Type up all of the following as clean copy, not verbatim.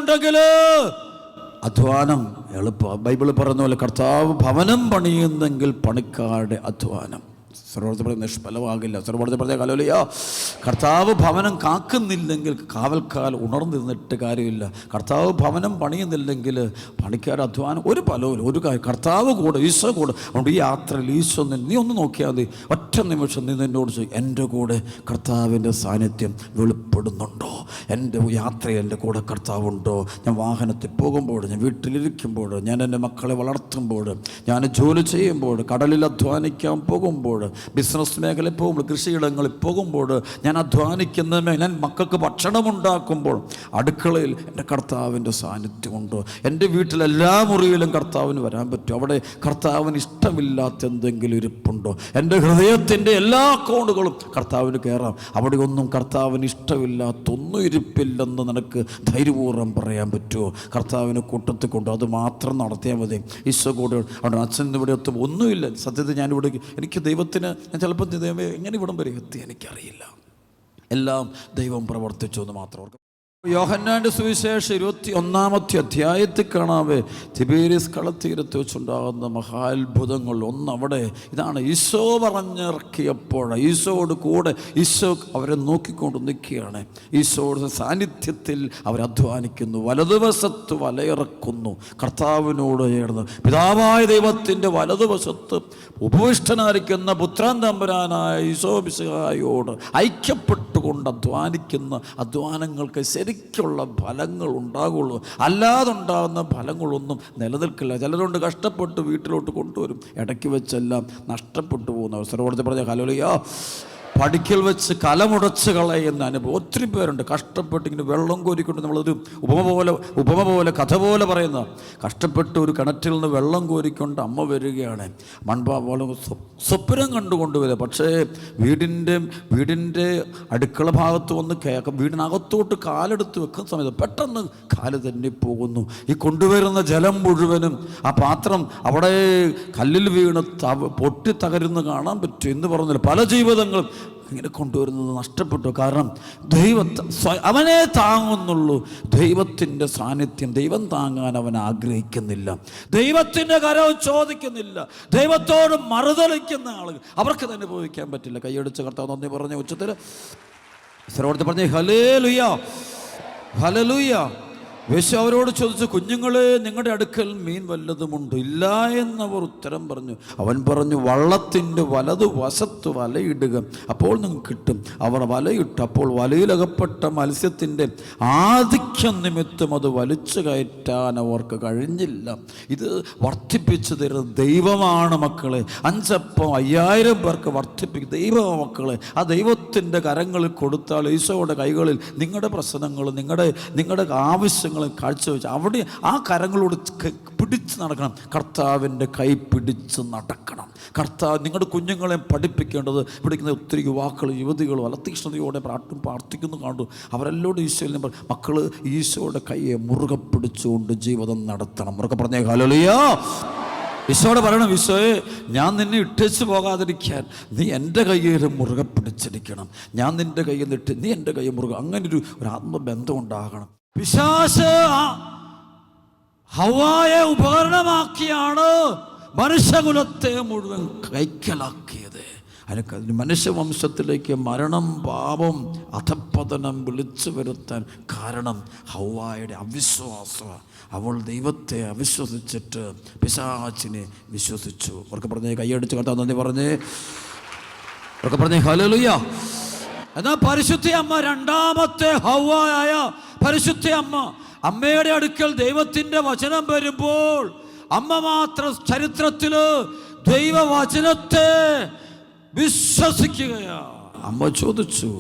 എന്നുണ്ടെങ്കിൽ അധ്വാനം എളുപ്പം. ബൈബിൾ പറയുന്ന പോലെ കർത്താവ് ഭവനം പണിയുന്നെങ്കിൽ പണിക്കാരുടെ അധ്വാനം നിഷ്ഫലമാകില്ല. സർവോടത്ത് പറഞ്ഞ ഹല്ലേലൂയ. കർത്താവ് ഭവനം കാക്കുന്നില്ലെങ്കിൽ കാവൽക്കാൽ ഉണർന്നിരുന്നിട്ട് കാര്യമില്ല. കർത്താവ് ഭവനം പണിയുന്നില്ലെങ്കിൽ പണിക്കാരുടെ അധ്വാനം ഒരു ഫലവും ഒരു കാര്യം. കർത്താവ് കൂടെ, ഈശോ കൂടെ. അതുകൊണ്ട് ഈ യാത്രയിൽ ഈശോ നീ ഒന്ന് നോക്കിയാൽ മതി. ഒറ്റ നിമിഷം നീ നിന്നോട് എൻ്റെ കൂടെ കർത്താവിൻ്റെ സാന്നിധ്യം വെളിപ്പെടുന്നുണ്ടോ? എൻ്റെ യാത്രയിൽ എൻ്റെ കൂടെ കർത്താവുണ്ടോ? ഞാൻ വാഹനത്തിൽ പോകുമ്പോൾ, ഞാൻ വീട്ടിലിരിക്കുമ്പോൾ, ഞാൻ എൻ്റെ മക്കളെ വളർത്തുമ്പോൾ, ഞാൻ ജോലി ചെയ്യുമ്പോൾ, കടലിൽ അധ്വാനിക്കാൻ പോകുമ്പോൾ, ബിസിനസ് മേഖലയിൽ പോകുമ്പോൾ, കൃഷിയിടങ്ങളിൽ പോകുമ്പോൾ, ഞാൻ അധ്വാനിക്കുന്ന ഞാൻ മക്കൾക്ക് ഭക്ഷണമുണ്ടാക്കുമ്പോൾ, അടുക്കളയിൽ എൻ്റെ കർത്താവിൻ്റെ സാന്നിധ്യമുണ്ടോ? എൻ്റെ വീട്ടിലെല്ലാ മുറിയിലും കർത്താവിന് വരാൻ പറ്റും. അവിടെ കർത്താവിന് ഇഷ്ടമില്ലാത്ത എന്തെങ്കിലും ഇരിപ്പുണ്ടോ? എൻ്റെ ഹൃദയത്തിൻ്റെ എല്ലാ കോണുകളും കർത്താവിന് കയറാം. അവിടെ ഒന്നും കർത്താവിന് ഇഷ്ടമില്ലാത്തൊന്നും ഇരിപ്പില്ലെന്ന് നിനക്ക് ധൈര്യപൂർവ്വം പറയാൻ പറ്റുമോ? കർത്താവിനെ കൂട്ടത്തിൽ കൊണ്ട് അത് മാത്രം നടത്തിയാൽ മതി. ഈശോ കൂടെ അവിടെ അച്ഛൻ ഇവിടെ എത്തും ഒന്നുമില്ല. സത്യത്തിൽ ഞാനിവിടെ എനിക്ക് ദൈവത്തിന് ഞാൻ ചിലപ്പോൾ ദൈവമേ എങ്ങനെ ഇവിടം വരെ എത്തി എനിക്കറിയില്ല. എല്ലാം ദൈവം പ്രവർത്തിച്ചു എന്ന് മാത്രം. യോഹന്നാന്റെ സുവിശേഷം 21 അധ്യായത്തിൽ കാണാവേ തിബേരിയസ് കളത്തീരത്ത് വെച്ചുണ്ടാകുന്ന മഹാത്ഭുതങ്ങൾ. ഒന്നവിടെ ഇതാണ്. ഈശോ പറഞ്ഞിറക്കിയപ്പോൾ ഈശോയോട് കൂടെ ഈശോ അവരെ നോക്കിക്കൊണ്ട് നിൽക്കുകയാണ്. ഈശോയുടെ സാന്നിധ്യത്തിൽ അവരധ്വാനിക്കുന്നു. വലതുവശത്ത് വലയിറക്കുന്നു. കർത്താവിനോട് ചേർന്ന് പിതാവായ ദൈവത്തിൻ്റെ വലതുവശത്ത് ഉപവിഷ്ടനായിരിക്കുന്ന പുത്രൻ തമ്പുരാനായ ഈശോ മിശിഹായോട് ഐക്യപ്പെട്ടുകൊണ്ട് അധ്വാനിക്കുന്ന അധ്വാനങ്ങൾക്ക് ശരിക്കുള്ള ഫലങ്ങൾ ഉണ്ടാകുള്ളൂ. അല്ലാതുണ്ടാകുന്ന ഫലങ്ങളൊന്നും നിലനിൽക്കില്ല. ചിലരുണ്ട് കഷ്ടപ്പെട്ട് വീട്ടിലോട്ട് കൊണ്ടുവരും, ഇടയ്ക്ക് വെച്ചെല്ലാം നഷ്ടപ്പെട്ടു പോകുന്ന അവസരം. പറഞ്ഞ ഹല്ലേലൂയ. പഠിക്കൽ വെച്ച് കലമുടച്ച് കളയുന്ന അനുഭവം ഒത്തിരി പേരുണ്ട്. കഷ്ടപ്പെട്ട് ഇങ്ങനെ വെള്ളം കോരിക്കൊണ്ട് നമ്മളൊരു ഉപമ പോലെ കഥ പോലെ പറയുന്ന, കഷ്ടപ്പെട്ട് ഒരു കിണറ്റിൽ നിന്ന് വെള്ളം കോരിക്കൊണ്ട് അമ്മ വരികയാണ്. പോലെ സ്വപ്നം കണ്ടുകൊണ്ട് വരിക. പക്ഷേ വീടിൻ്റെ അടുക്കള ഭാഗത്ത് വന്ന് വീടിനകത്തോട്ട് കാലെടുത്ത് വെക്കുന്ന സമയത്ത് പെട്ടെന്ന് കാല് തന്നെ പോകുന്നു. ഈ കൊണ്ടുവരുന്ന ജലം മുഴുവനും ആ പാത്രം അവിടെ കല്ലിൽ വീണ് പൊട്ടി തകരുന്ന് കാണാൻ പറ്റും എന്ന് പറഞ്ഞില്ല. പല ജീവിതങ്ങളും ഇങ്ങനെ കൊണ്ടുവരുന്നത് നഷ്ടപ്പെട്ടു. കാരണം അവനെ താങ്ങുന്നുള്ളൂ. ദൈവത്തിൻ്റെ സാന്നിധ്യം ദൈവം താങ്ങാൻ അവൻ ആഗ്രഹിക്കുന്നില്ല. ദൈവത്തിൻ്റെ കരവും ചോദിക്കുന്നില്ല. ദൈവത്തോട് മറുതലിക്കുന്ന ആളുകൾ അവർക്ക് തന്നെ അനുഭവിക്കാൻ പറ്റില്ല. കൈയടിച്ച കർത്താവ് നന്ദി പറഞ്ഞ ഉച്ചത്തിൽ പറഞ്ഞേ ഹല്ലേലൂയ ഹല്ലേലൂയ. യേശു അവരോട് ചോദിച്ചു, കുഞ്ഞുങ്ങളെ നിങ്ങളുടെ അടുക്കൽ മീൻ വല്ലതുമുണ്ട്? ഇല്ല എന്നവർ ഉത്തരം പറഞ്ഞു. അവൻ പറഞ്ഞു, വള്ളത്തിൻ്റെ വലതുവശത്ത് വലയിടുക, അപ്പോൾ നിങ്ങൾക്ക് കിട്ടും. അവർ വലയിട്ടു. അപ്പോൾ വലയിലകപ്പെട്ട മത്സ്യത്തിൻ്റെ ആധിക്യം നിമിത്തം അത് വലിച്ചു കയറ്റാൻ അവർക്ക് കഴിഞ്ഞില്ല. ഇത് വർദ്ധിപ്പിച്ചു തരുന്ന ദൈവമാണ് മക്കളെ. 5 അപ്പം 5000 പേർക്ക് വർദ്ധിപ്പിക്കും ദൈവമാണ് മക്കളെ. ആ ദൈവത്തിൻ്റെ കരങ്ങളിൽ കൊടുത്താൽ, ഈശോയുടെ കൈകളിൽ നിങ്ങളുടെ പ്രശ്നങ്ങൾ, നിങ്ങളുടെ ആവശ്യങ്ങൾ കാഴ്ചവെച്ച് അവിടെ ആ കരങ്ങളോട് പിടിച്ച് നടക്കണം. കർത്താവിൻ്റെ കൈ പിടിച്ച് നടക്കണം. കർത്താവ് നിങ്ങളുടെ കുഞ്ഞുങ്ങളെ പഠിപ്പിക്കേണ്ടത്. പഠിക്കുന്ന ഒത്തിരി യുവാക്കൾ യുവതികളും അലതീഷ്ണതയോടെ പ്രാർത്ഥിക്കുന്നു കണ്ടു. അവരെല്ലോടും ഈശോയിൽ മക്കൾ ഈശോയുടെ കൈയെ മുറുകെ പിടിച്ചുകൊണ്ട് ജീവിതം നടത്തണം. മുറുകെ പറഞ്ഞേ ഹല്ലേലൂയ. ഈശോയോട് പറയണം, ഈശോയെ ഞാൻ നിന്നെ ഇട്ടേച്ച് പോകാതിരിക്കാൻ നീ എൻ്റെ കയ്യിൽ മുറുകെ പിടിച്ചിരിക്കണം. ഞാൻ നിൻ്റെ കയ്യിൽ നിന്നിട്ട് നീ എൻ്റെ കയ്യിൽ മുറുകെ. അങ്ങനൊരു ആത്മബന്ധം ഉണ്ടാകണം. പിശാച് ഹവ്വായെ ഉപകരണമാക്കിയാണ് മനുഷ്യകുലത്തെ മുഴുവൻ കൈക്കലാക്കിയത്. അതിന് മനുഷ്യവംശത്തിലേക്ക് മരണം, പാപം, അധപ്പതനം വിളിച്ചു വരുത്താൻ കാരണം ഹവ്വായുടെ അവിശ്വാസമാണ്. അവൾ ദൈവത്തെ അവിശ്വസിച്ചിട്ട് പിശാചിനെ വിശ്വസിച്ചു. അവർക്ക് പറഞ്ഞേ കൈയടിച്ച് കർത്താവ് നന്ദി പറഞ്ഞേ. അവർക്ക് പറഞ്ഞേ ഹല്ലേലൂയ. എന്നാൽ പരിശുദ്ധ അമ്മ, രണ്ടാമത്തെ ഹവ്വായായ പരിശുദ്ധ അമ്മയുടെ അടുക്കൽ ദൈവത്തിൻ്റെ വചനം വരുമ്പോൾ അമ്മ മാത്രം ചരിത്രത്തില് ദൈവവചനത്തെ വിശ്വസിക്കുകയാ. അമ്മ ചോദിച്ചു,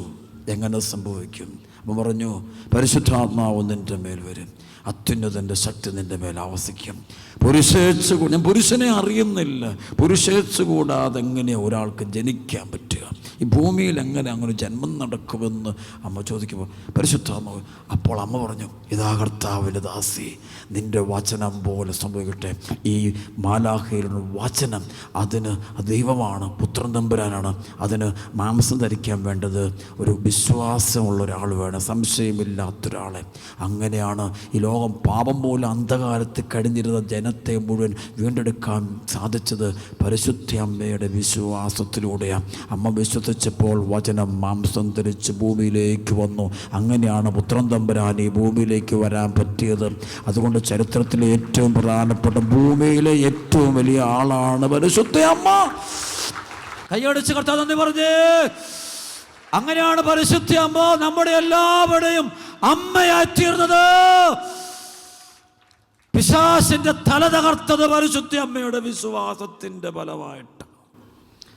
എങ്ങനെ സംഭവിക്കും? അമ്മ പറഞ്ഞു, പരിശുദ്ധാത്മാവ് നിൻ്റെ മേൽ വരും, അത്യുന്നതൻ്റെ ശക്തി നിൻ്റെ മേൽ ആവസിക്കും. ഞാൻ പുരുഷനെ അറിയുന്നില്ല. പുരുഷേച്ഛ കൂടാതെ എങ്ങനെയാണ് ഒരാൾക്ക് ജനിക്കാൻ പറ്റുക? ഈ ഭൂമിയിൽ എങ്ങനെ അങ്ങനെ ജന്മം നടക്കുമെന്ന് അമ്മ ചോദിക്കുമ്പോൾ പരിശുദ്ധാത്മാവ് അപ്പോൾ അമ്മ പറഞ്ഞു, ഇതാ കർത്താവിൻ്റെ ദാസി, നിൻ്റെ വചനം പോലെ സംഭവിക്കട്ടെ. ഈ മാലാഖയുടെ വചനം അതിന് ദൈവമാണ്, പുത്രൻ തമ്പുരാനാണ്. അതിന് മാംസം ധരിക്കാൻ വേണ്ടത് ഒരു വിശ്വാസമുള്ള ഒരാൾ വേണം, സംശയമില്ലാത്തൊരാളെ. അങ്ങനെയാണ് ഈ ലോകം പാപം പോലെ അന്ധകാലത്ത് കഴിഞ്ഞിരുന്ന ജനത്തെ മുഴുവൻ വീണ്ടെടുക്കാൻ സാധിച്ചത് പരിശുദ്ധ അമ്മയുടെ വിശ്വാസത്തിലൂടെയാണ്. അമ്മ വിശ്വസിച്ചപ്പോൾ വചനം മാംസം ധരിച്ച് ഭൂമിയിലേക്ക് വന്നു. അങ്ങനെയാണ് പുത്രൻ തമ്പുരാൻ ഈ ഭൂമിയിലേക്ക് വരാൻ പറ്റിയത്. അതുകൊണ്ട് ചരിത്രത്തിലെ ഏറ്റവും പ്രധാനപ്പെട്ട ഭൂമിയിലെ ഏറ്റവും വലിയ ആളാണ് പരിശുദ്ധ അമ്മ. കൈയടിച്ച് കർത്താവ് നന്ദി പറഞ്ഞേ. അങ്ങനെയാണ് പരിശുദ്ധ അമ്മ നമ്മുടെ എല്ലാവരുടെയും അമ്മയായി തീർന്നത്. പിശാചിന്റെ തല തകർത്തത് പരിശുദ്ധ അമ്മയുടെ വിശ്വാസത്തിന്റെ ഫലമായിട്ട്.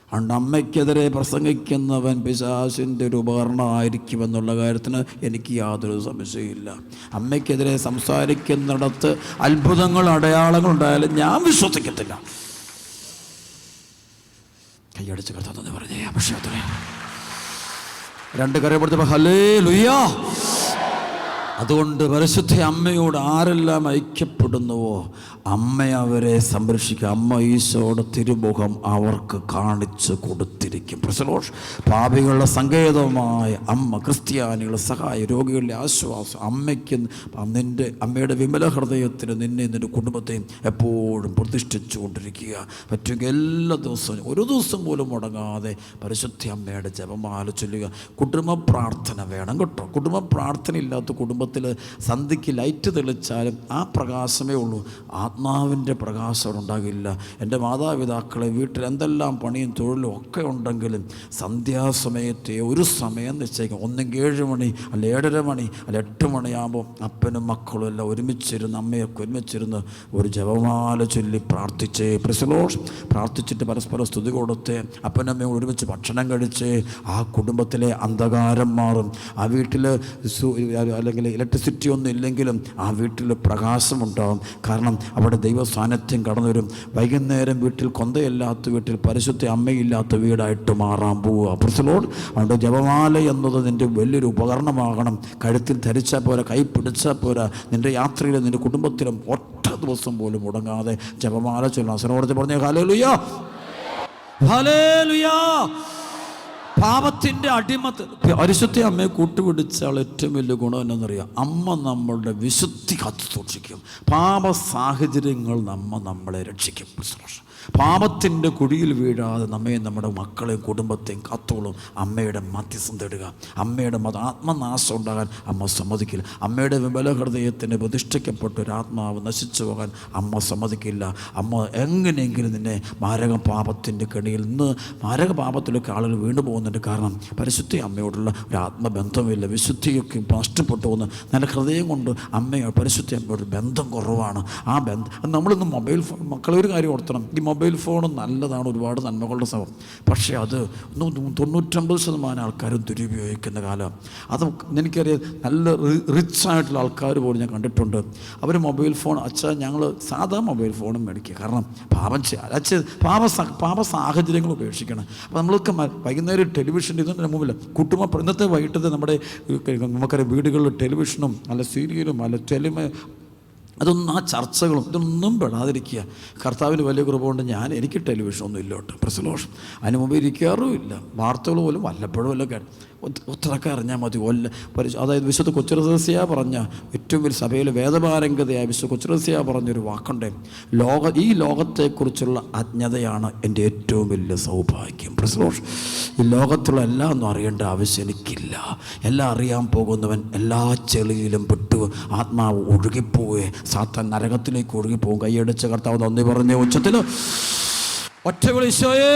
അതുകൊണ്ട് അമ്മയ്ക്കെതിരെ പ്രസംഗിക്കുന്നവൻ പിശാചിൻ്റെ ഒരു ഉപകരണമായിരിക്കുമെന്നുള്ള കാര്യത്തിന് എനിക്ക് യാതൊരു സംശയമില്ല. അമ്മയ്ക്കെതിരെ സംസാരിക്കുന്നിടത്ത് അത്ഭുതങ്ങൾ, അടയാളങ്ങൾ ഉണ്ടായാലും ഞാൻ വിശ്വസിക്കത്തില്ല. കൈയടിച്ച് കർത്താവ് പറഞ്ഞേ. പക്ഷേ അത്രേ രണ്ട് കരപ്പെടുത്തപ്പോൾ ഹല്ലേലൂയ. അതുകൊണ്ട് പരിശുദ്ധ അമ്മയോട് ആരെല്ലാം ഐക്യപ്പെടുന്നുവോ അമ്മ അവരെ സംരക്ഷിക്കുക. അമ്മ ഈശോയുടെ തിരുമുഖം അവർക്ക് കാണിച്ചു കൊടുത്തിരിക്കും. പ്രസലോഷ് പാപികളുടെ സങ്കേതമായ അമ്മ, ക്രിസ്ത്യാനികളുടെ സഹായം, രോഗികളുടെ ആശ്വാസം. അമ്മയ്ക്ക് നിൻ്റെ അമ്മയുടെ വിമല ഹൃദയത്തിന് നിന്നെ നിൻ്റെ കുടുംബത്തെയും എപ്പോഴും പ്രതിഷ്ഠിച്ചു കൊണ്ടിരിക്കുക. പറ്റുമെങ്കിൽ എല്ലാ ദിവസവും ഒരു ദിവസം പോലും മുടങ്ങാതെ പരിശുദ്ധ അമ്മയുടെ ജപമാല ചൊല്ലുക. കുടുംബ പ്രാർത്ഥന വേണം കേട്ടോ. കുടുംബ പ്രാർത്ഥന ഇല്ലാത്ത കുടുംബത്തിൽ സന്ധ്യയ്ക്ക് ലൈറ്റ് തെളിച്ചാലും ആ പ്രകാശമേ ഉള്ളൂ, ആത്മാവിൻ്റെ പ്രകാശം ഉണ്ടാകില്ല. എൻ്റെ മാതാപിതാക്കളെ വീട്ടിൽ എന്തെല്ലാം പണിയും തൊഴിലും ഒക്കെ ഉണ്ടെങ്കിലും സന്ധ്യാസമയത്തെ ഒരു സമയം നിശ്ചയിക്കും. ഒന്നെങ്കിൽ 7 മണി, അല്ല 7:30 മണി, അല്ല 8 മണിയാകുമ്പോൾ അപ്പനും മക്കളും എല്ലാം ഒരുമിച്ചിരുന്ന്, അമ്മയൊക്കെ ഒരുമിച്ചിരുന്ന് ഒരു ജപമാല ചൊല്ലി പ്രാർത്ഥിച്ച് പ്രസലോഷ് പ്രാർത്ഥിച്ചിട്ട് പരസ്പരം സ്തുതി കൊടുത്ത് അപ്പനമ്മയും ഒരുമിച്ച് ഭക്ഷണം കഴിച്ച് ആ കുടുംബത്തിലെ അന്ധകാരം മാറും. ആ വീട്ടിൽ അല്ലെങ്കിൽ ഇലക്ട്രിസിറ്റി ഒന്നും ഇല്ലെങ്കിലും ആ വീട്ടിൽ പ്രകാശമുണ്ടാകും. കാരണം അവിടെ ദൈവ സാന്നിധ്യം കടന്നു വരും. വൈകുന്നേരം വീട്ടിൽ കൊന്തയില്ലാത്ത വീട്ടിൽ പരിശുദ്ധ അമ്മയില്ലാത്ത വീടായിട്ട് മാറാൻ പോവുക. പ്രസലോട്. അതുകൊണ്ട് ജപമാല എന്നത് നിൻ്റെ വലിയൊരു ഉപകരണമാകണം. കഴുത്തിൽ ധരിച്ചാൽ പോരാ, കൈ പിടിച്ചാൽ പോരാ. നിൻ്റെ യാത്രയിലും നിൻ്റെ കുടുംബത്തിലും ഒറ്റ ദിവസം പോലും മുടങ്ങാതെ ജപമാല ചൊല്ലണം. അസനോട് പറഞ്ഞേ ഹല്ലേലൂയ, ഹല്ലേലൂയ. പാപത്തിൻ്റെ അടിമത്ത് പരിശുദ്ധ അമ്മയെ കൂട്ടുപിടിച്ചാൽ ഏറ്റവും വലിയ ഗുണം എന്നറിയാം. അമ്മ നമ്മളുടെ വിശുദ്ധി കാത്തു സൂക്ഷിക്കും. പാപ സാഹചര്യങ്ങൾ നമ്മളെ രക്ഷിക്കും. പാപത്തിൻ്റെ കുഴിയിൽ വീഴാതെ നമ്മയും നമ്മുടെ മക്കളെയും കുടുംബത്തെയും കാത്തോളും അമ്മയുടെ മധ്യസ്ഥം തേടുക. അമ്മയുടെ ആത്മനാശം ഉണ്ടാകാൻ അമ്മ സമ്മതിക്കില്ല. അമ്മയുടെ വിമല ഹൃദയത്തിന് പ്രതിഷ്ഠിക്കപ്പെട്ട ഒരു ആത്മാവ് നശിച്ചു പോകാൻ അമ്മ സമ്മതിക്കില്ല. അമ്മ എങ്ങനെയെങ്കിലും നിന്നെ മാരക പാപത്തിൻ്റെ കെണിയിൽ നിന്ന് മാരക പാപത്തിലൊക്കെ ആളുകൾ വീണു പോകുന്നുണ്ട്. കാരണം പരിശുദ്ധ അമ്മയോടുള്ള ഒരു ആത്മബന്ധമില്ല. വിശുദ്ധിയൊക്കെ നഷ്ടപ്പെട്ടു പോകുന്നു. നല്ല ഹൃദയം കൊണ്ട് അമ്മയോ പരിശുദ്ധ അമ്മയോട് ബന്ധം കുറവാണ്. ആ ബന്ധം നമ്മളിന്ന് മൊബൈൽ ഫോൺ, മക്കളെ ഒരു കാര്യം ഓർത്തണം, ഈ മൊബൈൽ ഫോൺ നല്ലതാണ്, ഒരുപാട് നന്മകളുടെ സമയം. പക്ഷേ അത് 99% ആൾക്കാരും ദുരുപയോഗിക്കുന്ന കാലം. അത് എനിക്കറിയാം. നല്ല റിച്ചായിട്ടുള്ള ആൾക്കാർ പോലും ഞാൻ കണ്ടിട്ടുണ്ട്. അവർ മൊബൈൽ ഫോൺ ഞങ്ങൾ സാധാ മൊബൈൽ ഫോണും മേടിക്കുക. കാരണം പാപ സാഹചര്യങ്ങൾ ഉപേക്ഷിക്കണം. അപ്പോൾ നമ്മൾക്ക് വൈകുന്നേരം ടെലിവിഷൻ ഇതിൻ്റെ മുമ്പിൽ ഇന്നത്തെ വൈകിട്ടത്തെ നമ്മുടെ നമുക്കറിയാം വീടുകളിൽ ടെലിവിഷനും അല്ല സീരിയലും അല്ല അതൊന്നും ആ ചർച്ചകളും ഇതൊന്നും പെടാതിരിക്കുക. കർത്താവിന് വലിയ കുറവുകൊണ്ട് എനിക്ക് ടെലിവിഷനൊന്നും ഇല്ല കേട്ടോ. പ്രസലോഷം അതിന് മുമ്പ് ഇരിക്കാറുമില്ല. വാർത്തകൾ പോലും വല്ലപ്പോഴും വല്ലൊക്കെ ഒത്തിരൊക്കെ അറിഞ്ഞാൽ മതി. അതായത് വിശുദ്ധ കൊച്ചുറസ്യ പറഞ്ഞ ഏറ്റവും വലിയ സഭയിലെ വേദപാരംഗതയായ വിശുദ്ധ കൊച്ചുറസ്യ പറഞ്ഞൊരു വാക്കുണ്ട്, ഈ ലോകത്തെക്കുറിച്ചുള്ള അജ്ഞതയാണ് എൻ്റെ ഏറ്റവും വലിയ സൗഭാഗ്യം. പ്രസലോഷ് ഈ ലോകത്തുള്ള എല്ലാം ഒന്നും അറിയേണ്ട ആവശ്യം എനിക്കില്ല. എല്ലാം അറിയാൻ പോകുന്നവൻ എല്ലാ ചെളിയിലും പെട്ടു ആത്മാവ് ഒഴുകിപ്പോവേ, സാത്താൻ നരകത്തിലേക്ക് ഒഴുകിപ്പോകും. കൈയടിച്ച കർത്താവ് നന്ദി പറഞ്ഞ ഉച്ചത്തിൽ ഒറ്റ വിളിച്ചോയേ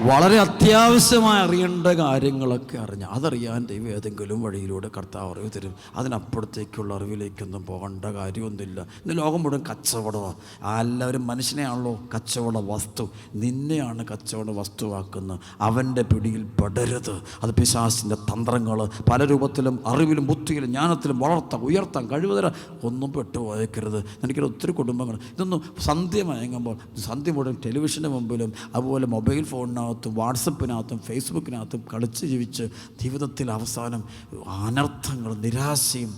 വളരെ അത്യാവശ്യമായി അറിയേണ്ട കാര്യങ്ങളൊക്കെ അറിഞ്ഞ് അതറിയാൻ ദൈവം ഏതെങ്കിലും വഴിയിലൂടെ കർത്താവ് അറിവ് തരും. അതിനപ്പുറത്തേക്കുള്ള അറിവിലേക്കൊന്നും പോകേണ്ട കാര്യമൊന്നുമില്ല. ഇന്ന് ലോകം മുഴുവൻ കച്ചവടമാണ്. എല്ലാവരും മനുഷ്യനെയാണല്ലോ കച്ചവട വസ്തു. നിന്നെയാണ് കച്ചവട വസ്തുവാക്കുന്നത്. അവൻ്റെ പിടിയിൽ പെടരുത്. അത് പിശാചിൻ്റെ തന്ത്രങ്ങൾ പല രൂപത്തിലും അറിവിലും ബുദ്ധിയിലും ജ്ഞാനത്തിലും വളർത്താം, ഉയർത്താം, കഴിവുതരാം. ഒന്നും പെട്ടുപോയേക്കരുത്. എനിക്കൊരു ഒത്തിരി കുടുംബങ്ങൾ ഇതൊന്നും സന്ധ്യ മയങ്ങുമ്പോൾ സന്ധ്യ മുഴുവൻ ടെലിവിഷന് മുമ്പിലും അതുപോലെ മൊബൈൽ ഫോണിനകത്തും വാട്സപ്പിനകത്തും ഫേസ്ബുക്കിനകത്തും കളിച്ച് ജീവിച്ച് ജീവിതത്തിൽ അവസാനം അനർത്ഥങ്ങൾ, നിരാശയും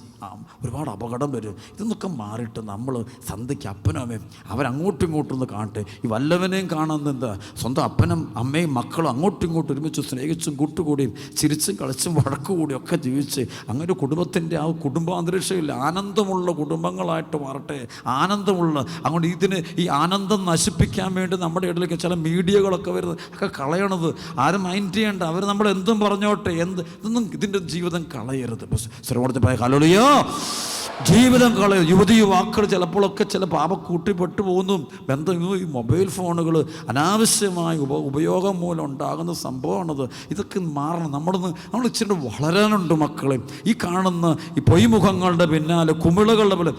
ഒരുപാട് അപകടം വരും. ഇതൊന്നൊക്കെ മാറിയിട്ട് നമ്മൾ സന്ധ്യയ്ക്ക് അപ്പനും അമ്മയും അവരങ്ങോട്ടും ഇങ്ങോട്ടും ഒന്ന് കാണട്ടെ. ഈ വല്ലവനെയും കാണുന്നത് എന്താ? സ്വന്തം അപ്പനും അമ്മയും മക്കളും അങ്ങോട്ടും ഇങ്ങോട്ടും ഒരുമിച്ച് സ്നേഹിച്ചും കൂട്ടുകൂടിയും ചിരിച്ചും കളിച്ചും വഴക്കുകൂടിയും ഒക്കെ ജീവിച്ച് അങ്ങനെ കുടുംബത്തിൻ്റെ ആ കുടുംബാന്തരീക്ഷമില്ല ആനന്ദമുള്ള കുടുംബങ്ങളായിട്ട് മാറട്ടെ. ആനന്ദമുള്ള അങ്ങോട്ട് ഈ ആനന്ദം നശിപ്പിക്കാൻ വേണ്ടി നമ്മുടെ ഇടയിലേക്ക് ചില മീഡിയകളൊക്കെ വരുന്നത് ഒക്കെ കളയണത് ആരും മൈൻഡ് ചെയ്യേണ്ട. അവർ നമ്മൾ എന്തും പറഞ്ഞോട്ടെ, ഇതൊന്നും ഇതിൻ്റെ ജീവിതം കളയരുത്. സർവോടത്തെ ഹല്ലേലൂയ. ജീവിതം കളയും. യുവതി യുവാക്കൾ ചിലപ്പോഴൊക്കെ ചില പാപക്കൂട്ടിപ്പെട്ടു പോകുന്നു. ബന്ധം ഈ മൊബൈൽ ഫോണുകൾ അനാവശ്യമായ ഉപയോഗം മൂലം ഉണ്ടാകുന്ന സംഭവമാണത്. ഇതൊക്കെ മാറണം. നമ്മൾ ഇച്ചിരി വളരാനുണ്ട് മക്കളെ. ഈ കാണുന്ന ഈ പൊയ്മുഖങ്ങളുടെ പിന്നാലെ കുമിളകളുടെ പോലെ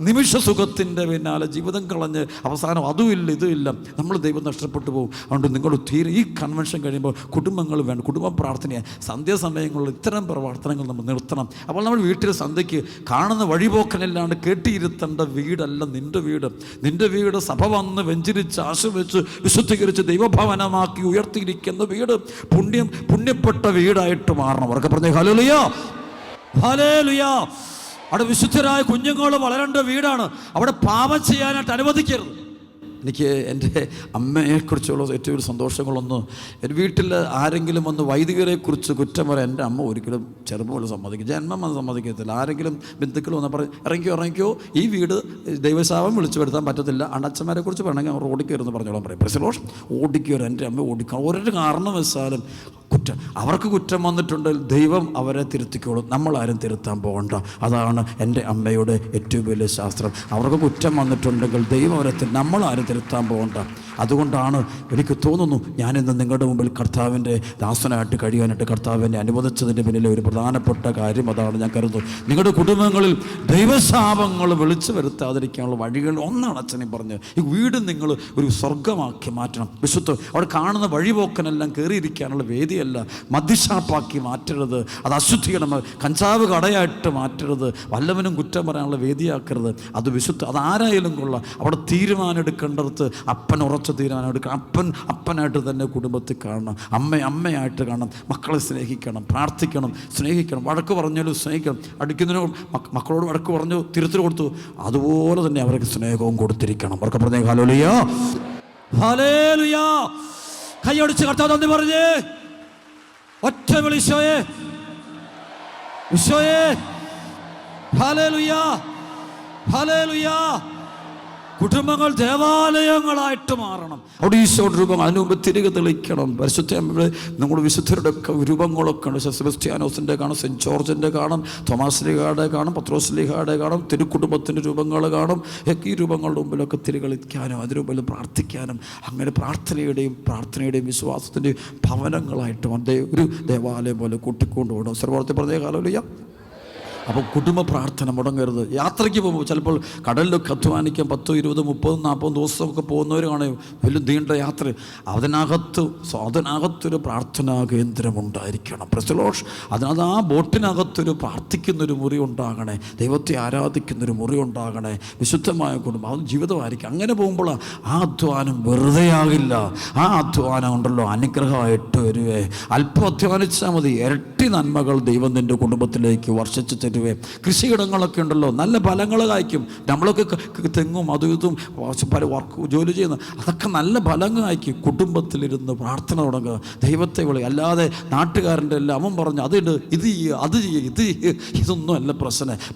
നിമിഷ സുഖത്തിൻ്റെ പിന്നാലെ ജീവിതം കളഞ്ഞ് അവസാനം അതുമില്ല ഇതുമില്ല നമ്മൾ ദൈവം നഷ്ടപ്പെട്ടു പോകും. അതുകൊണ്ട് നിങ്ങൾ ഈ കൺവെൻഷൻ കഴിയുമ്പോൾ കുടുംബങ്ങൾ വേണം. കുടുംബ പ്രാർത്ഥനയായി സന്ധ്യാസമയങ്ങളിൽ ഇത്തരം പ്രവർത്തനങ്ങൾ നമ്മൾ നിർത്തണം. അപ്പോൾ നമ്മൾ വീട്ടിൽ സന്ധ്യയ്ക്ക് കാണുന്ന വഴിപോക്കനല്ലാണ്ട് കേട്ടിയിരുത്തേണ്ട വീടല്ല നിൻ്റെ വീട്. നിൻ്റെ വീട് സഭ വന്ന് വെഞ്ചരിച്ച് ആശ്രയിച്ച് വിശുദ്ധീകരിച്ച് ദൈവഭവനമാക്കി ഉയർത്തിയിരിക്കുന്ന വീട് പുണ്യപ്പെട്ട വീടായിട്ട് മാറണം. അവർക്ക് പറഞ്ഞേ ഹല്ലേലൂയ, ഹല്ലേലൂയ. അവിടെ വിശുദ്ധരായ കുഞ്ഞുങ്ങൾ വളരേണ്ട വീടാണ്. അവിടെ പാപം ചെയ്യാനായിട്ട് അനുവദിക്കരുത്. എനിക്ക് എൻ്റെ അമ്മയെക്കുറിച്ചുള്ള ഏറ്റവും ഒരു സന്തോഷങ്ങളൊന്ന്, എൻ്റെ വീട്ടിൽ ആരെങ്കിലും വന്ന് വൈദികരെക്കുറിച്ച് കുറ്റം പറയാൻ എൻ്റെ അമ്മ ഒരിക്കലും ചെറുപ്പം പോലെ സമ്മതിക്കും. ജന്മം അത് സമ്മതിക്കത്തില്ല. ആരെങ്കിലും ബന്ധുക്കൾ വന്നാൽ പറയും ഇറങ്ങിക്കോ ഈ വീട് ദൈവശാപം വിളിച്ചു വരുത്താൻ പറ്റത്തില്ല. അണ്ണച്ചന്മാരെ കുറിച്ച് പറയണമെങ്കിൽ അവർ ഓടിക്കരുതെന്ന് പറഞ്ഞോളാൻ പറയും. പ്രസലോഷ് ഓടിക്കരുത്. എൻ്റെ അമ്മ ഓടിക്കണം. ഓരോ കാരണവശാലും അവർക്ക് കുറ്റം വന്നിട്ടുണ്ടെങ്കിൽ ദൈവം അവരെ തിരുത്തിക്കോളും. നമ്മളാരും തിരുത്താൻ പോകണ്ട. അതാണ് എൻ്റെ അമ്മയുടെ ഏറ്റവും വലിയ ശാസ്ത്രം. അവർക്ക് കുറ്റം വന്നിട്ടുണ്ടെങ്കിൽ ദൈവം അവരെ നമ്മളാരും തിരുത്താൻ പോകണ്ട. അതുകൊണ്ടാണ് എനിക്ക് തോന്നുന്നു ഞാനിന്ന് നിങ്ങളുടെ മുമ്പിൽ കർത്താവിൻ്റെ ദാസനായിട്ട് കഴിയാനായിട്ട് കർത്താവിനെ അനുവദിച്ചതിൻ്റെ പിന്നിലെ ഒരു പ്രധാനപ്പെട്ട കാര്യം അതാണ്. ഞാൻ കരുതുന്നു നിങ്ങളുടെ കുടുംബങ്ങളിൽ ദൈവശാപങ്ങൾ വിളിച്ചു വരുത്താതിരിക്കാനുള്ള വഴികൾ ഒന്നാണ് അച്ഛനെ പറഞ്ഞ് ഈ വീട് നിങ്ങൾ ഒരു സ്വർഗമാക്കി മാറ്റണം. വിശുദ്ധ അവിടെ കാണുന്ന വഴിപോക്കനെല്ലാം കയറിയിരിക്കാനുള്ള വേദിയല്ല. മദ്യഷാപ്പാക്കി മാറ്റരുത്. അത് അശുദ്ധിക്കണം. കഞ്ചാവ് കടയായിട്ട് മാറ്റരുത്. വല്ലവനും കുറ്റം പറയാനുള്ള വേദിയാക്കരുത്. അത് വിശുദ്ധ. അതാരായാലും കൊള്ളാം. അവിടെ തീരുമാനം എടുക്കേണ്ടത് അപ്പൻ ഉറച്ച തീരുമാനം എടുക്കണം. അപ്പനായിട്ട് തന്നെ കുടുംബത്തിൽ കാണണം. അമ്മയായിട്ട് കാണണം. മക്കളെ സ്നേഹിക്കണം, പ്രാർത്ഥിക്കണം, സ്നേഹിക്കണം. വഴക്ക് പറഞ്ഞാലും സ്നേഹിക്കണം. അടിക്കുന്നതിനോ മക്കളോട് വഴക്ക് പറഞ്ഞു തിരുത്തൽ കൊടുത്തു അതുപോലെ തന്നെ അവർക്ക് സ്നേഹവും കൊടുത്തിരിക്കണം. അവർക്ക് പറഞ്ഞേ ഹല്ലേലൂയ, ഹല്ലേലൂയ. കൈയടിച്ച് കർത്താവ് നന്ദി പറഞ്ഞേ. ഒറ്റ വിളി ഈശോയേ, ഈശോയേ. Hallelujah, hallelujah. കുടുംബങ്ങൾ ദേവാലയങ്ങളായിട്ട് മാറണം. അവിടെ ഈശോയുടെ രൂപം അതിനു മുമ്പ് തിരികെ തെളിക്കണം. പരിശുദ്ധ നമ്മുടെ വിശുദ്ധരുടെ ഒക്കെ രൂപങ്ങളൊക്കെ ഉണ്ട്. സെബസ്ത്യാനോസിൻ്റെ കാണും, സെൻറ്റ് ജോർജിൻ്റെ കാണും, തോമാസ് ലീഗയുടെ കാണും, പത്രോസ് ലീഗയുടെ കാണും, തിരുക്കുടുംബത്തിൻ്റെ രൂപങ്ങൾ കാണും. ഈ രൂപങ്ങളുടെ മുമ്പിലൊക്കെ തിരികളിക്കാനും അതിനു മുമ്പിൽ പ്രാർത്ഥിക്കാനും അങ്ങനെ പ്രാർത്ഥനയുടെയും വിശ്വാസത്തിൻ്റെയും ഭവനങ്ങളായിട്ട് ഒരു ദേവാലയം പോലെ കൂട്ടിക്കൊണ്ടുപോകണം. സർവ്വത്തെ പറഞ്ഞ ഹല്ലേലൂയ. അപ്പോൾ കുടുംബ പ്രാർത്ഥന മുടങ്ങരുത്. യാത്രയ്ക്ക് പോകുമ്പോൾ ചിലപ്പോൾ കടലിലൊക്കെ അധ്വാനിക്കാൻ 10, 20, 30, 40 ദിവസമൊക്കെ പോകുന്നവർ കാണും. വലിയ നീണ്ട യാത്ര. അതിനകത്തൊരു പ്രാർത്ഥനാ കേന്ദ്രമുണ്ടായിരിക്കണം. പ്രസലോഷ് അതിനകത്ത് ആ ബോട്ടിനകത്തൊരു പ്രാർത്ഥിക്കുന്നൊരു മുറി ഉണ്ടാകണേ. ദൈവത്തെ ആരാധിക്കുന്നൊരു മുറി ഉണ്ടാകണേ. വിശുദ്ധമായ കുടുംബം അത് ജീവിതമായിരിക്കും. അങ്ങനെ പോകുമ്പോൾ ആ അധ്വാനം വെറുതെയാകില്ല. ആ അധ്വാനം ഉണ്ടല്ലോ അനുഗ്രഹമായിട്ട് വരുവേ. അല്പം അധ്വാനിച്ചാൽ മതി. ഇരട്ടി നന്മകൾ ദൈവം നിൻ്റെ കുടുംബത്തിലേക്ക് വർഷിച്ച് തരുവേ. കൃഷിയിടങ്ങളൊക്കെ ഉണ്ടല്ലോ നല്ല ഫലങ്ങൾ കായ്ക്കും. നമ്മളൊക്കെ തെങ്ങും അതും ഇതും വർക്ക് ജോലി ചെയ്യുന്ന അതൊക്കെ നല്ല ഫലങ്ങൾ കായ്ക്കും. കുടുംബത്തിലിരുന്ന് പ്രാർത്ഥന തുടങ്ങുക, ദൈവത്തെ വിളി. അല്ലാതെ നാട്ടുകാരൻ്റെ എല്ലാം അവൻ പറഞ്ഞു അതിട് ഇത് ചെയ്യുക അത് ചെയ്യുക ഇതൊന്നും അല്ല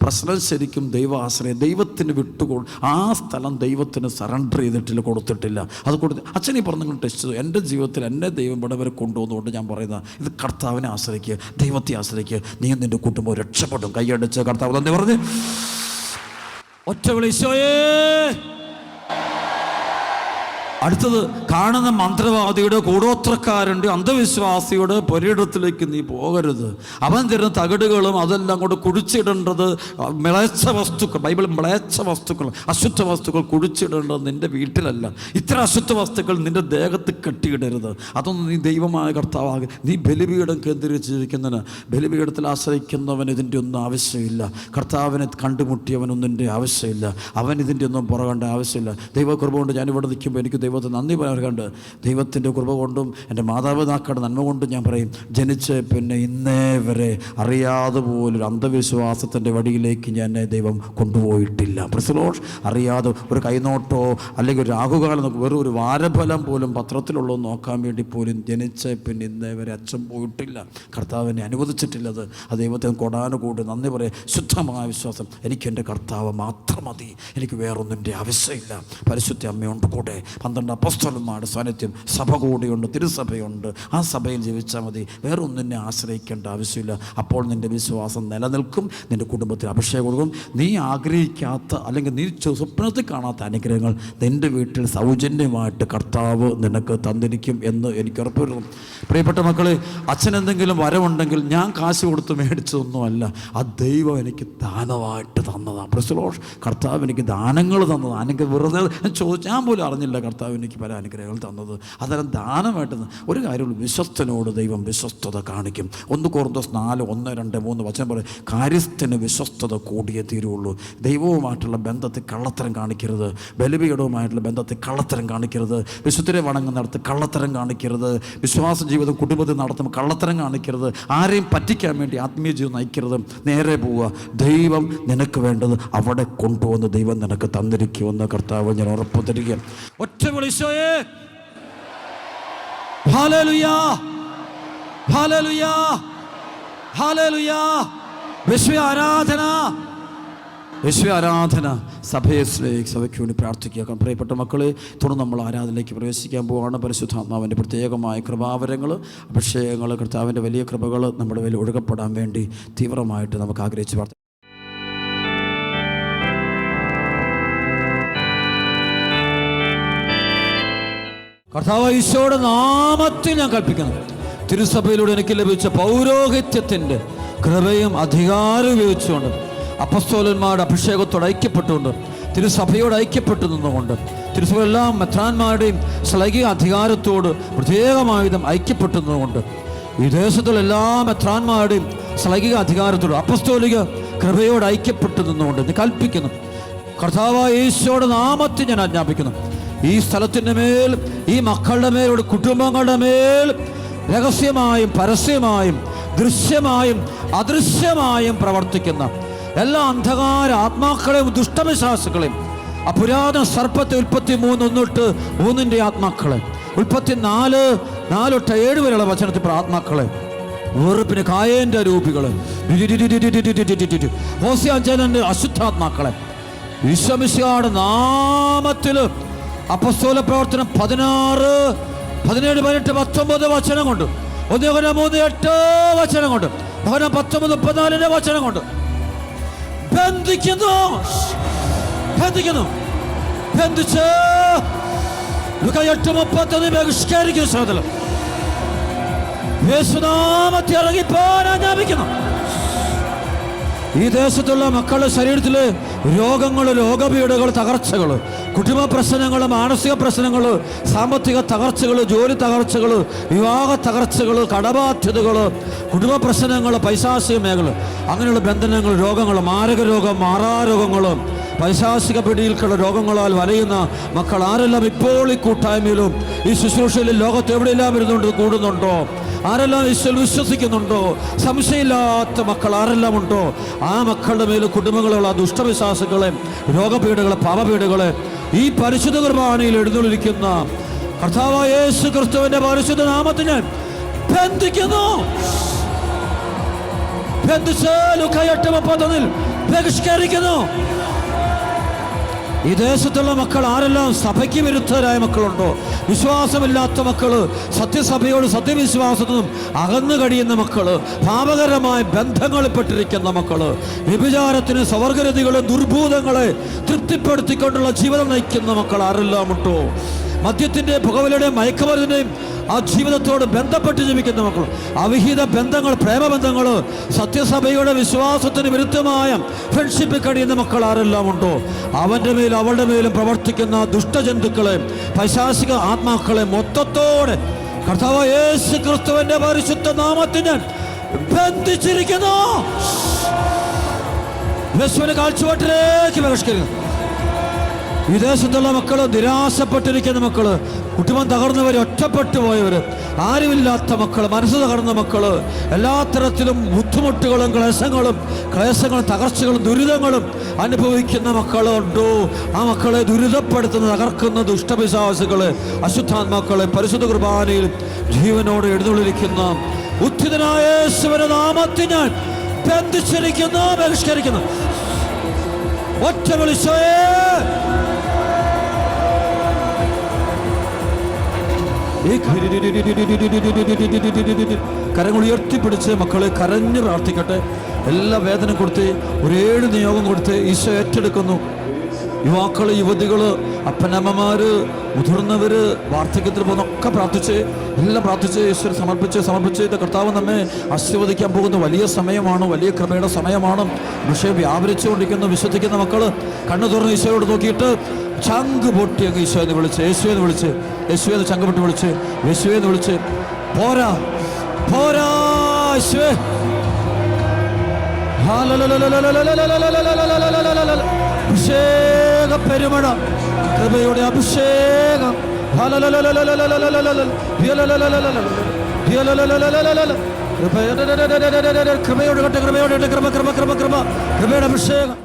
പ്രശ്നം ശരിക്കും ദൈവാശ്രയം. ദൈവത്തിന് വിട്ടുകൊടു ആ സ്ഥലം ദൈവത്തിന് സറണ്ടർ ചെയ്തിട്ടില്ല, കൊടുത്തിട്ടില്ല. അത് കൊടുത്ത് അച്ഛനീ പറഞ്ഞു ടെസ്റ്റ് ചെയ്തു. എൻ്റെ ജീവിതത്തിൽ എന്നെ ദൈവം ഇവിടെ വരെ കൊണ്ടുവന്നുകൊണ്ട് ഞാൻ പറയുന്നത് ഇത് കർത്താവിനെ ആശ്രയിക്കുക, ദൈവത്തെ ആശ്രയിക്കുക. നീ നിൻ്റെ കുടുംബം രക്ഷപ്പെടും. കൈയടിച്ച് കർത്താവ് തന്നെ പറഞ്ഞ് ഒറ്റ വിളി ഈശോയേ, അടുത്തത്, കാണുന്ന മന്ത്രവാദിയുടെ കൂടോത്രക്കാരൻ്റെ അന്ധവിശ്വാസിയുടെ പുരയിടത്തിലേക്ക് നീ പോകരുത്. അവൻ തരുന്ന തകിടുകളും അതെല്ലാം കൊണ്ട് കുഴിച്ചിടേണ്ടത് മ്ലേച്ഛ വസ്തുക്കൾ, ബൈബിൾ മ്ലേച്ഛ വസ്തുക്കൾ, അശുദ്ധ വസ്തുക്കൾ കുഴിച്ചിടേണ്ടത് നിൻ്റെ വീട്ടിലല്ല. ഇത്തരം അശുദ്ധ വസ്തുക്കൾ നിൻ്റെ ദേഹത്ത് കെട്ടിയിടരുത്. അതൊന്നും നീ ദൈവമായ കർത്താവാകെ. നീ ബലിപീഠം കേന്ദ്രീകരിച്ചിരിക്കുന്നതിന്, ബലിപീഠത്തിൽ ആശ്രയിക്കുന്നവന് ഇതിൻ്റെ ഒന്നും ആവശ്യമില്ല. കർത്താവിനെ കണ്ടുമുട്ടിയവനൊന്നിൻ്റെ ആവശ്യമില്ല. അവൻ ഇതിൻ്റെ ഒന്നും പുറകേണ്ട ആവശ്യമില്ല. ദൈവകൃപ കൊണ്ട് ഞാനിവിടെ നിൽക്കുമ്പോൾ എനിക്ക് ദൈവത്തെ നന്ദി പറയാറുണ്ട്. ദൈവത്തിൻ്റെ കൃപ കൊണ്ടും എൻ്റെ മാതാപിതാക്കളുടെ നന്മ കൊണ്ടും ഞാൻ പറയും, ജനിച്ച് പിന്നെ ഇന്നേ വരെ അറിയാതെ പോലൊരു അന്ധവിശ്വാസത്തിൻ്റെ വടിയിലേക്ക് ഞാൻ ദൈവം കൊണ്ടുപോയിട്ടില്ല. പ്രസലോഷ് അറിയാതെ ഒരു കൈനോട്ടോ അല്ലെങ്കിൽ ഒരു രാഹുകാലം വെറും ഒരു വാരഫലം പോലും പത്രത്തിലുള്ളത് നോക്കാൻ വേണ്ടി പോലും ജനിച്ച് പിന്നെ ഇന്നേ വരെ അച്ഛൻ പോയിട്ടില്ല. കർത്താവിനെ അനുവദിച്ചിട്ടില്ലത്. ആ ദൈവത്തെ കൊടാനുകൂടി നന്ദി പറയാം. ശുദ്ധമായ വിശ്വാസം, എനിക്ക് എൻ്റെ കർത്താവ് മാത്രം മതി, എനിക്ക് വേറൊന്നിൻ്റെ ആവശ്യമില്ല. പരിശുദ്ധ അമ്മയുണ്ട് കൂടെ, 12 അപ്പോസ്തലന്മാരുടെ സാന്നിധ്യം, സഭ കൂടിയുണ്ട്, തിരുസഭയുണ്ട്. ആ സഭയിൽ ജീവിച്ചാൽ മതി, വേറെ ഒന്നിനെ ആശ്രയിക്കേണ്ട ആവശ്യമില്ല. അപ്പോൾ നിൻ്റെ വിശ്വാസം നിലനിൽക്കും, നിൻ്റെ കുടുംബത്തിൽ അഭിഷേകം കൊടുക്കും. നീ ആഗ്രഹിക്കാത്ത അല്ലെങ്കിൽ നീ സ്വപ്നത്തിൽ കാണാത്ത അനുഗ്രഹങ്ങൾ നിൻ്റെ വീട്ടിൽ സൗജന്യമായിട്ട് കർത്താവ് നിനക്ക് തന്നിരിക്കും എന്ന് എനിക്ക് ഉറപ്പുവരുന്നു. പ്രിയപ്പെട്ട മക്കളെ, അച്ഛൻ എന്തെങ്കിലും വരവുണ്ടെങ്കിൽ ഞാൻ കാശ് കൊടുത്ത് മേടിച്ചതൊന്നുമല്ല, ആ ദൈവം എനിക്ക് ദാനമായിട്ട് തന്നതാണ്. പ്രസ്ലോഷ് കർത്താവ് എനിക്ക് ദാനങ്ങൾ തന്നതാണ്. എനിക്ക് വെറുതെ ഞാൻ പോലും അറിഞ്ഞില്ല കർത്താവ് എനിക്ക് പല അനുഗ്രഹങ്ങൾ തന്നത്. അതെല്ലാം ദാനമായിട്ട്. ഒരു കാര്യമുള്ളൂ, വിശ്വസ്തനോട് ദൈവം വിശ്വസ്തത കാണിക്കും. 1 കൊരിന്ത്യർ 4, 1, 2, 3 വചനം പറയും, കാര്യസ്ഥന് വിശ്വസ്തത കൂടിയേ തീരുള്ളൂ. ദൈവവുമായിട്ടുള്ള ബന്ധത്തിൽ കള്ളത്തരം കാണിക്കരുത്. ബലിപീഠവുമായിട്ടുള്ള ബന്ധത്തിൽ കള്ളത്തരം കാണിക്കരുത്. വിശുദ്ധരെ വണങ്ങുന്നിടത്ത് കള്ളത്തരം കാണിക്കരുത്. വിശ്വാസ ജീവിതം കുടുംബത്തിൽ നടത്തുമ്പോൾ കള്ളത്തരം കാണിക്കരുത്. ആരെയും പറ്റിക്കാൻ വേണ്ടി ആത്മീയ ജീവിതം നയിക്കരുത്. നേരെ പോവുക. ദൈവം നിനക്ക് വേണ്ടത് അവിടെ കൊണ്ടുവന്ന് ദൈവം നിനക്ക് തന്നിരിക്കുമെന്ന് കർത്താവ് ഞാൻ ഉറപ്പ് തരിക. ഒറ്റ വിളിച്ചോയേ, ഹല്ലേലൂയാ, ഹല്ലേലൂയാ, ഹല്ലേലൂയാ. വിശ്വ ആരാധന, വിശ്വ ആരാധന. സഭയ്ക്ക് വേണ്ടി പ്രാർത്ഥിക്കുക. പ്രിയപ്പെട്ട മക്കളെ, തുടർന്ന് നമ്മൾ ആരാധനയിലേക്ക് പ്രവേശിക്കാൻ പോവുകയാണ്. പരിശുദ്ധാത്മാവിൻ്റെ പ്രത്യേകമായ കൃപാവരങ്ങൾ, അഭിഷേകങ്ങൾ, കർത്താവിൻ്റെ വലിയ കൃപകൾ നമ്മുടെ മേൽ ഒഴുകപ്പെടാൻ വേണ്ടി തീവ്രമായിട്ട് നമുക്ക് ആഗ്രഹിച്ച് പ്രാർത്ഥിക്കാം. കർത്താവ് ഈശോയുടെ നാമത്തിൽ ഞാൻ കൽപ്പിക്കുന്നു, തിരുസഭയിലൂടെ എനിക്ക് ലഭിച്ച പൗരോഹിത്യത്തിൻ്റെ കൃപയും അധികാരവും ഉപയോഗിച്ചുകൊണ്ട്, അപ്പസ്തോലന്മാരുടെ അഭിഷേകത്തോട് ഐക്യപ്പെട്ടുകൊണ്ട്, തിരുസഭയോട് ഐക്യപ്പെട്ടു നിന്നുകൊണ്ട്, തിരുസഭ എല്ലാ മെത്രാന്മാരുടെയും ശ്ലൈകിക അധികാരത്തോട് പ്രത്യേകമായുധം ഐക്യപ്പെട്ടു നിന്നുകൊണ്ട്, ഈ ദേശത്തുള്ള എല്ലാ മെത്രാന്മാരുടെയും ശ്ലൈകിക അധികാരത്തോട് അപ്പസ്തോലിക കൃപയോട് ഐക്യപ്പെട്ടു നിന്നുകൊണ്ട് നീ കൽപ്പിക്കുന്നു. കർത്താവായ യേശുവോടെ നാമത്തിൽ ഞാൻ ആജ്ഞാപിക്കുന്നു, ഈ സ്ഥലത്തിൻ്റെ മേൽ, ഈ മക്കളുടെ മേലോട്, കുടുംബങ്ങളുടെ മേൽ രഹസ്യമായും പരസ്യമായും ദൃശ്യമായും അദൃശ്യമായും പ്രവർത്തിക്കുന്ന എല്ലാ അന്ധകാര ആത്മാക്കളെയും ദുഷ്ടവിശ്വാസികളെയും, ആ പുരാതന സർപ്പത്തെ 33:1-3 ആത്മാക്കളെ, 34:4-7 വരെയുള്ള വചനത്തിൽ ആത്മാക്കളെ, വെറുപ്പിന് കായേൻ്റെ രൂപികളെ, ഹോസ്യാഞ്ചലൻ്റെ അശുദ്ധാത്മാക്കളെ, ഈശോമിശിഹായുടെ നാമത്തിൽ അപ്പസ്തോല പ്രവർത്തനം 16, 17, 18, 19 വചനം കൊണ്ട്, 1 യോഹന്നാൻ 3:8 വചനം കൊണ്ട്, 19:34 വചനം കൊണ്ട് ബന്ധിക്കുന്നു, ബന്ധിക്കുന്നു, ബന്ധിച്ച് 8:31 ബഹിഷ്കരിക്കുന്ന സഹോദരൻ യേശുനാമത്തിൽ ഇറങ്ങിപ്പോൻ ആജ്ഞാപിക്കുന്നു. ഈ ദേശത്തുള്ള മക്കളുടെ ശരീരത്തിലെ രോഗങ്ങൾ, രോഗപീഠകൾ, തകർച്ചകൾ, കുടുംബ പ്രശ്നങ്ങൾ, മാനസിക പ്രശ്നങ്ങൾ, സാമ്പത്തിക തകർച്ചകൾ, ജോലി തകർച്ചകൾ, വിവാഹ തകർച്ചകൾ, കടബാധ്യതകൾ, കുടുംബ പ്രശ്നങ്ങൾ, പൈശാചിക മേഖല, അങ്ങനെയുള്ള ബന്ധനങ്ങൾ, രോഗങ്ങൾ, മാരക രോഗം, മാറാരോഗങ്ങൾ, പൈശാചിക പിടിയിൽക്കുള്ള രോഗങ്ങളാൽ വലയുന്ന മക്കൾ ആരെല്ലാം ഇപ്പോൾ ഈ കൂട്ടായ്മയിലും ഈ ശുശ്രൂഷയിലും ലോകത്ത് എവിടെയെല്ലാം ഇരുന്നുകൊണ്ട് കൂടുന്നുണ്ടോ, ആരെല്ലാം ഈശോയിൽ വിശ്വസിക്കുന്നുണ്ടോ, സംശയമില്ലാത്ത മക്കൾ ആരെല്ലാം ഉണ്ടോ, ആ മക്കളുടെ മേൽ കുടുംബങ്ങളുള്ള ദുഷ്ടവിശ്വാസങ്ങളെ, രോഗപീഠകളെ, പാപപീഠകളെ ഈ പരിശുദ്ധ കുർബാനയിൽ എഴുന്നള്ളിരിക്കുന്ന കർത്താവായ യേശു ക്രിസ്തുവിന്റെ പരിശുദ്ധ നാമത്തിൽ ഞാൻ ബന്ധിക്കുന്നു. ബന്ധിച്ച് ലൂക്കാ 8:31 ബഹിഷ്കരിക്കുന്നു. ഈ ദേശത്തുള്ള മക്കൾ ആരെല്ലാം സഭയ്ക്ക് വിരുദ്ധരായ മക്കളുണ്ടോ, വിശ്വാസമില്ലാത്ത മക്കള്, സത്യസഭയോട് സത്യവിശ്വാസത്തിനും അകന്നു കഴിയുന്ന മക്കള്, പാപകരമായ ബന്ധങ്ങളിൽപ്പെട്ടിരിക്കുന്ന മക്കള്, വ്യഭിചാരത്തിന് സ്വവർഗരതികളെ, ദുർഭൂതങ്ങളെ തൃപ്തിപ്പെടുത്തിക്കൊണ്ടുള്ള ജീവിതം നയിക്കുന്ന മക്കൾ ആരെല്ലാം ഉണ്ടോ, മദ്യത്തിൻ്റെ, പുകവലിയുടെയും മയക്കുമരുന്നിൻ്റെയും ആ ജീവിതത്തോട് ബന്ധപ്പെട്ട് ജീവിക്കുന്ന മക്കൾ, അവിഹിത ബന്ധങ്ങൾ, പ്രേമബന്ധങ്ങൾ, സത്യസഭയുടെ വിശ്വാസത്തിന് വിരുദ്ധമായ ഫ്രണ്ട്ഷിപ്പിൽ കഴിയുന്ന മക്കൾ ആരെല്ലാം ഉണ്ടോ അവൻ്റെ മേലും അവളുടെ മേലും പ്രവർത്തിക്കുന്ന ദുഷ്ടജന്തുക്കളെ, പൈശാചിക ആത്മാക്കളെ മൊത്തത്തോടെ കർത്താവ് യേശു ക്രിസ്തുവിന്റെ പരിശുദ്ധ നാമത്തിൽ ഞാൻ ബന്ധിച്ചിരിക്കുന്നു. യേശുവിന്റെ കാഴ്ചപ്പാട്ടിലേക്ക് ബഹിഷ്കരിക്കുന്നു. വിദേശത്തുള്ള മക്കള്, നിരാശപ്പെട്ടിരിക്കുന്ന മക്കള്, കുടുംബം തകർന്നവർ, ഒറ്റപ്പെട്ടു പോയവർ, ആരുമില്ലാത്ത മക്കൾ, മനസ്സ് തകർന്ന മക്കള്, എല്ലാ തരത്തിലും ബുദ്ധിമുട്ടുകളും ക്ലേശങ്ങളും തകർച്ചകളും ദുരിതങ്ങളും അനുഭവിക്കുന്ന മക്കളുണ്ടോ ആ മക്കളെ ദുരിതപ്പെടുത്തുന്ന, തകർക്കുന്ന ദുഷ്ടപിശാചുകളെ, അശുദ്ധാത്മാക്കളെ പരിശുദ്ധ കുർബാനയിൽ ജീവനോട് എഴുന്നള്ളിരിക്കുന്ന ഉത്ഥിതനായ യേശുവിന്റെ നാമത്തിൽ ഞാൻ ബന്ധിച്ചിരിക്കുന്നു, ബഹിഷ്കരിക്കുന്നു. ഒറ്റ വിളിച്ചോയേ. കരങ്ങൾ ഉയർത്തിപ്പിടിച്ച് മക്കളെ കരഞ്ഞ് പ്രാർത്ഥിക്കട്ടെ. എല്ലാ വേദന കൊടുത്ത്, ഒരു 7 നിയോഗം കൊടുത്ത് ഈശോ ഏറ്റെടുക്കുന്നു. യുവാക്കള്, യുവതികള്, അപ്പനമ്മമാര്, മുതിർന്നവര്, വാർദ്ധക്യത്തിൽ പോകുന്നൊക്കെ പ്രാർത്ഥിച്ച്, എല്ലാം പ്രാർത്ഥിച്ച് ഈശ്വരൻ സമർപ്പിച്ച് ഇത് കർത്താവ് നമ്മെ ആശീർവദിക്കാൻ പോകുന്ന വലിയ സമയമാണ്, വലിയ കൃപയുടെ സമയമാണ്. വിഷയം വ്യാപരിച്ചുകൊണ്ടിരിക്കുന്ന വിശ്വസിക്കുന്ന മക്കള് കണ്ണു തുറന്ന് ഈശോയോട് നോക്കിയിട്ട് ചങ്ക് പൊട്ടി അങ്ങ് ഈശോയെന്ന് വിളിച്ച്, യേശുവെന്ന് ചങ്ക് പൊട്ടി വിളിച്ച്, യേശുവെന്ന് വിളിച്ച്, പോരാ യേശുവേ, അഭിഷേക പെരുമഴ, കൃപയുടെ അഭിഷേകം, കൃപയുടെ അഭിഷേകം.